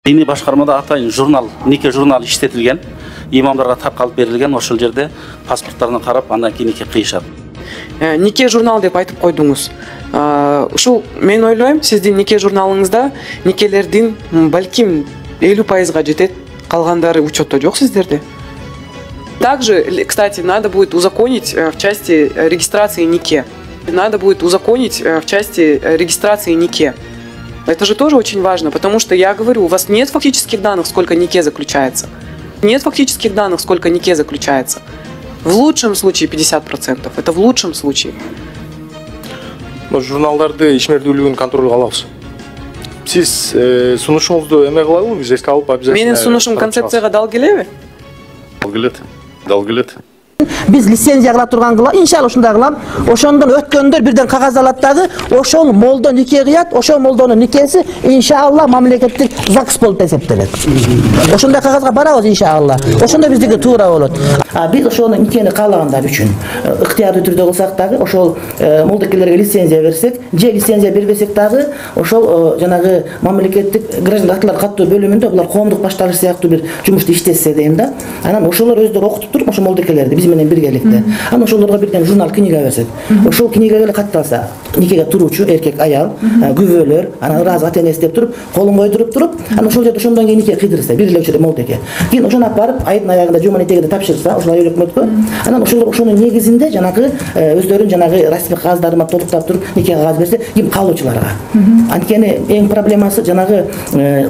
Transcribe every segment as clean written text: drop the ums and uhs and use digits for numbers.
Dini başkarmada atayın jurnal, nike jurnal işletilgen, imamlarga tarqalып berilgen, ошол жерде паспорттарына карап, андан кийин нике кыйышат. Нике журнал деп айтып койдуңуз. Ушул мен ойлойм, сиздин нике журналыңызда никелердин балким 50%га жетет, калгандары учетто жок сиздерде. Также, кстати, надо будет узаконить в части регистрации нике. Надо будет узаконить в части регистрации нике. Это же тоже очень важно, потому что я говорю, у вас нет фактических данных, сколько нике заключается. Нет фактических данных, сколько нике заключается. В лучшем случае 50%. Это в лучшем случае. Журналдарды ишмердүүлүгүн контролго алабыз. Сиз сунушуңузду эме кылабы, биз эске алып обязательно. Менин сунушум концепцияга дал келеби? Дал келет. Biz lisenziya kıla turgan kıla, inşallah şunda kılam. Oşondan ötkönдөр birden kagaz alat dagı, oşol moldo nike kıyat, oşol moldonun nikesi inşallah mamleketlik zaks bolup eseptelet. Oşonda kagazga barabız inşallah. Oşonda bizdeki tuğra olur. Biz oşolun nikeni kalağınlar üçün ıhtiyarlı türde olsak dagı, oşol moldakilerge lisenziya versek, je lisenziya berbesek dagı, oşol janagı mamleketlik grajdanlık haklar kattoo bölümünde bular koomduk baştalış siyaktуу bir jumuştu iştese deyim da. Anan oşolor özleri okutup turup oşo moldakilerdi biz менен биргеликте. Аны ошолорго бирден журнал книга берсек. Ошол книгага эле катталса, никеге туруучу эркек аял, күбөлөр, анан ыраазы ата-энеси деп туруп, колун койдуруп туруп, анан ошол жерде ошондон кийин нике кыйдырса, бир эле учурда молдеке. Кийин ошону алып барып, айдын аягында жуманитегиде тапшырса, ошол айыл өкмөткө, анан ошолор ошонун негизинде жанагы өздөрүнүн жанагы расмий кагаздарын толуктап туруп, нике кагаз берсе, ким калуучуларга. Анткени эң проблемасы жанагы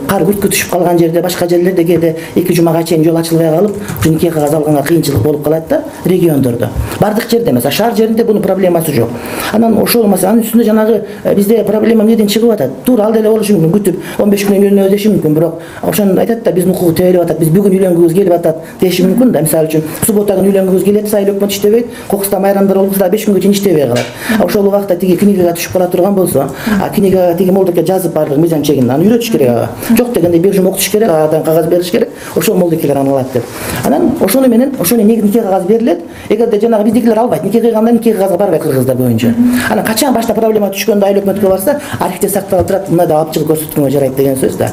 кар бүткү түшүп калган жерде, башка жерлерде кээде 2 жумага чейин жол ачылбай калып, нике кагаз алганга кыйынчылык болуп калат да. Региондордо. Бардык жерде эмес, шаар жеринде бунун проблемасы жок. Анан ошол маселанын үстүндө жанагы бизде проблема эмнеден чыгып атат? Туура ал деле болушу мүмкүн, күтүп 15 күнөн үйленүү деши мүмкүн, бирок ошону айтат да биздин укугу төбөлүп атат, биз бүгүн үйлөнгүбүз келип атат деши мүмкүн да. Мисалы үчүн суббота күнү үйлөнгүбүз келет, сайыл өкмөт иштебейт, кокуста майрамдар болуп да 5 күнгө чейин иштебей калат. Ошол убакта тиги книгага түшүп кала турган болсо, книгага тиги молдоке жазып бардык мыйзам чегин, аны үйрөтүш керек ага. Жок дегенде бир жум окутуш керек, адан кагаз бериш керек, ошол молдокелер аны алат деп. Анан ошону менен ошону нике кагаз берилет. Эгерде жанагы биздикилер албайт, нике кыйганда нике кагазга барбайт кыргыздар боюнча. Анан качан башта проблема түшкөндө айыл өкмөткө барса, архивде сакталып турат, мына да алып чыгып көрсөткөнгө жарайт деген сөз да.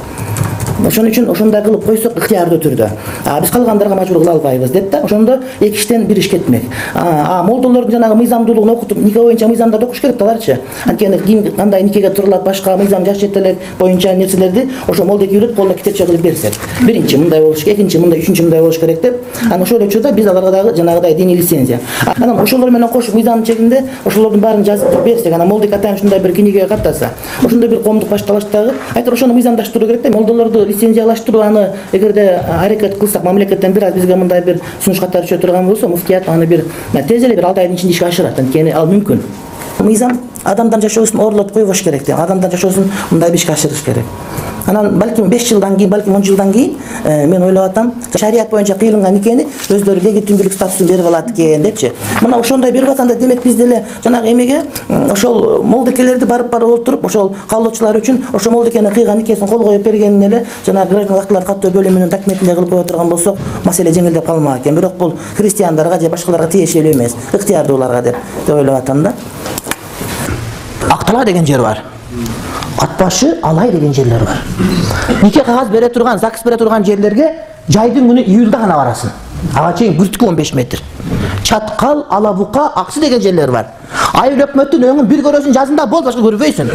Ошон үчүн ошондой кылып койсок ыктыярдуу түрдө. Биз калгандарга мажбур кыла албайбыз деп да. Ошондо эки иштен бир иш кетмек. Молдолордун жанагы мыйзамдуулугун окутуп, нике боюнча мыйзамдарды окуш керек аларчы. Анткени ким кандай никеге турулат, башка мыйзам жаш жетелек боюнча нерселерди ошо молдеке үйрөтүп колуна китепче кылып берсек. Биринчи мындай болуш керек, экинчи мындай, үчүнчү мындай болуш керек деп. Анан ошол учурда биз аларга дагы жанагыдай диний лицензия. Анан ошолор менен кошуп мыйзамдын чегинде ошолордун баарын жазып берсек, анан молдек атайын ушундай бир книгага каттаса, ошондой бир коомдук башталыштагы айтор ошону мыйзамдаштыруу керек да, молдолорду лицензиялаштыруу эгерде аракет кылсак мамлекеттен бир аз бизге мындай бир сунуш катары түшө турган болсо, муфтият аны бир тез эле бир 6 айдын ичинде ишке ашырат. Анткени ал мүмкүн. Мыйзам адамдын жашоосун орлотуп койбош керек да. Адамдын жашоосун мындай бир ишке ашырыш керек. Анан балким 5 жылдан кийин, балким 10 жылдан кийин мен ойлоп атам, шарият боюнча кыйылган никени өздөрү легитимдүүлүк статусун берип алат экен депчи. Мына ошондой берип атканда демек биз деле жанагы эмеге ошол молдекелерди барып отуруп, ошол калуучулар үчүн ошол молдекени кыйган никесин кол коюп бергенин эле жанагы гражданских актылар каттоо бөлүмүнүн документинде кылып кое турган болсок, маселе жеңилдеп калмак экен. Бирок бул христиандарга же башкаларга тиешелүү эмес, ыктыярдууларга деп ойлоп атам да. Актала деген жер бар. Атбашы, Алай деген жерлер бар. Нике кагаз бере турган, ЗАГС бере турган жерлерге жайдын күнү июлда гана барасың. Ага чейин бүртүккө 15 метр. Чаткал, Алабука, Аксы деген жерлер бар. Айыл өкмөттүн өңүн бир көрөсүң, жазында бол, башка көрбөйсүң.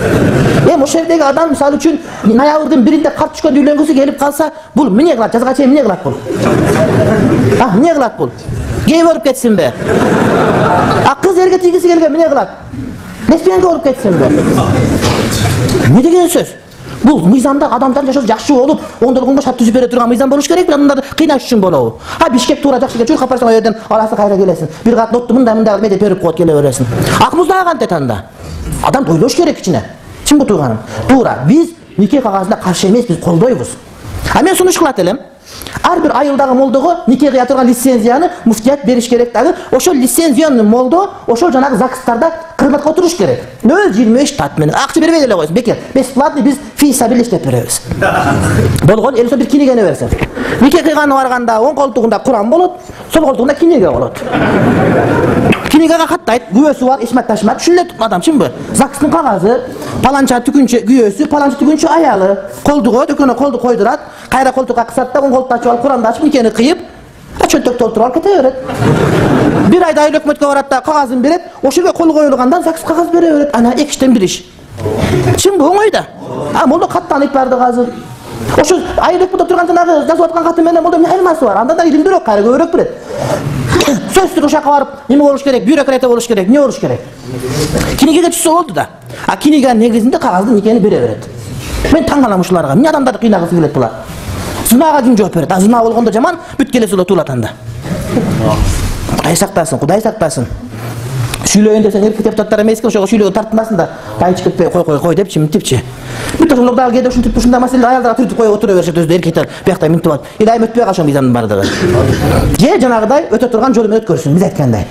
Ошол жердеги адам мисалы үчүн ноябрдын 1-inde карт түшкөндө үйлөнгүсү келип калса, бул эмне кылат? Жазга чейин эмне кылат бул? Эмне кылат бул? Гей болуп кетсинби? Кыз эрге тийгиси келген эмне кылат? Лесбиянка болуп кетсинби? Не деген сөз? Бул мыйзамда адамдардын жашоосу жакшы болуп, ондолгонго шарт түзүп бере турган мыйзам болуш керек, адамдарды кыйнаш үчүн болобу? Бишкек туура жакшы келчү, капарсаң ал жерден арасы кайра келесиң. Бир кат нотту мындай медеп берип коет келе бересиң. Акмузда кантет анда? Адам ойлош керек ичине. Чын бу тууганым. Туура, биз нике кагазына каршы эмес, биз колдойбуз. Мен сунуш кылат элем. Ар бир айылдагы молдого нике кыя турган лицензияны муфтият бериш керек дагы. Ошол лицензияны молдо, ошол жанагы ЗАГСтарда кызматка отуруш керек. 0,25 штат менен акча бербей эле койсун, бекер. Бесплатный биз физисабил иштеп беребиз. Болгон эле бир книганы берсем. Нике кыйганы барганда оң колтугунда Куран болот, сол колтугунда книга болот. Книгага каттайт, күбөсү бар, Исмат Ташмат, шүлет адам чынбы? ЗАГСтын кагазы, паланча түгүнчө күбөсү, паланча түгүнчө аялы, колдугу, дөкөнө колду койдурат, кайра колдукка кысат да, колду ачып алып, Куранды ачып, никени кыйып, чөнтөк толтуруп алып кете берет. Bir ayda ayыл өкмөткө барат да, кагазын берет, ошого кол коюлгандан ЗАГС кагаз бере берет. Ана 2-тен 1 иш. Чынбы оңой да. Молдо каттанып барды азыр. Ошо айыл өкмөттө турган жанагы жазып аткан каты менен молдо эмне аймасы бар? Анда да илимдирөөк, кайра көбүрөөк берет. Сөзсүз ошакка барып, неме болуш керек? Бюрократы болуш керек, эмне болуш керек? Книгага түшсө болду да. Книганын негизинде кагазды никени бере берет. Мен таң калам ушуларга. Эмне адамдарды кыйнагысы келет булар? Зынага ким жооп берет? Зына болгондо жаман, бүт келеси эле туулат анда. Кудай сактасын, Кудай сактасын. Шүйлөйүн десең эркек депутаттар эмески, ошого шүйлөөгө тартынбасын да. Кайчып кетпей кой деп чимтипчи. Бүт ошолор дагы кээде ушинтип ушундай маселе аялдарга түртүп коюп отура беришет өзү эркектер. Биякта минтип алат. Айым өтпөй калышам мыйзамдын бардыгы. Же жанагыдай өтө турган жолу менен өткөрсүн, биз айткандай.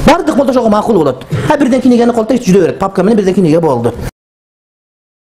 Бардык болду ошого макул болот. Бирден книгени колтойт жүдө берет. Папка менен бирден книга болду.